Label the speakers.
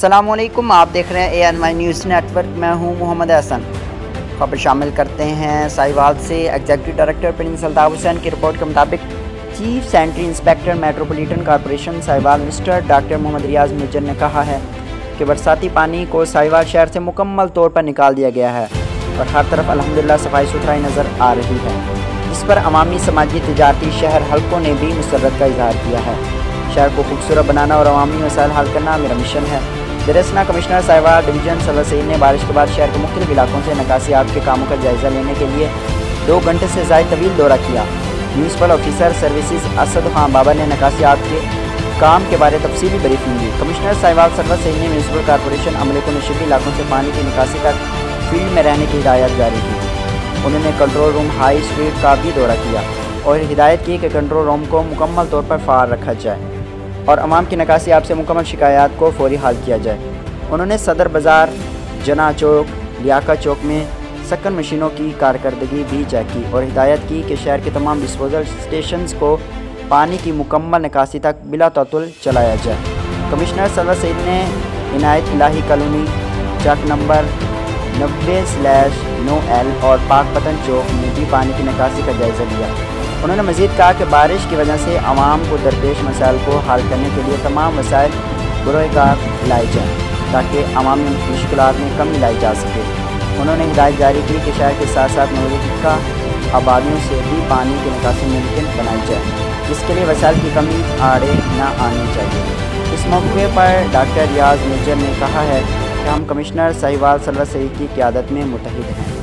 Speaker 1: अस्सलामुअलैकुम, आप देख रहे हैं ANY न्यूज़ नेटवर्क। मैं हूं मोहम्मद हसन। खबर शामिल करते हैं साहिवाल से। Executive director prince Altaf Hussain की रिपोर्ट के मुताबिक chief sanitary inspector metropolitan corporation Sahiwal mister doctor Mohammad Riaz मुजर ने कहा है कि बरसाती पानी को साहिवाल शहर से मुकम्मल तौर पर निकाल दिया गया है और हर तरफ अल्हम्दुलिल्लाह सफाई सुथराई नज़र आ रही है, जिस पर अवामी, समाजी, तिजारती शहर हल्कों ने भी मुसर्रत का इजहार किया है। शहर को खूबसूरत बनाना और अवामी मसाइल हल करना मेरा मिशन है। दरअसल कमिश्नर साहिवाल डिवीज़न सल्लल्लाहु अलैहि वसल्लम ने बारिश के बाद शहर के मुख्तलिफ इलाकों से निकासियात के कामों का जायज़ा लेने के लिए 2 घंटे से ज़ायद तवील दौरा किया। Municipal officer services Asad Khan बाबा ने निकासियात के काम के बारे तफसीली ब्रीफिंग दी। कमिश्नर साहिवाल सल्लल्लाहु अलैहि वसल्लम ने म्यूनसिपल कॉरपोरेशन अमले को नशीबी इलाकों से पानी की निकासी तक फील्ड में रहने की हिदायत जारी की। उन्होंने कंट्रोल रूम हाई स्ट्रीट का भी दौरा किया और हिदायत की कि कंट्रोल रूम को मुकम्मल तौर पर फ़ार रखा जाए और अवाम की निकासियात से मुकम्मल शिकायत को फौरी हल किया जाए। उन्होंने सदर बाज़ार, जना चौक, लियाकत चौक में सक्कन मशीनों की कारकर्दगी भी चेक की और हिदायत की कि शहर के तमाम डिस्पोजल स्टेशंस को पानी की मुकम्मल निकासी तक बिला तअत्तुल चलाया जाए। कमिश्नर सल्लल्लाहु अलैहि वसल्लम ने इनायत इलाही कॉलोनी, चक नंबर 90/9L और पाक पतन चौक में भी पानी की निकासी का जायज़ा लिया। उन्होंने मज़ीद कहा कि बारिश की वजह से आवाम को दरपेश मसाइल को हल करने के लिए तमाम वसाइल बरोकार लाए जाएँ ताकि अवामी मुश्किलात में कमी लाई जा सके। उन्होंने हिदायत जारी की कि शहर के साथ साथ मौजूदा आबादियों से भी पानी की निकासी मुमकिन बनाई जाए, जिसके लिए वसाइल की कमी आड़े न आनी चाहिए। इस मौके पर डॉक्टर रियाज मुजर ने कहा है कि हम कमिश्नर साहिवाल सल्लल्लाहु अलैहि वसल्लम की क़यादत में मुत्तहिद हैं।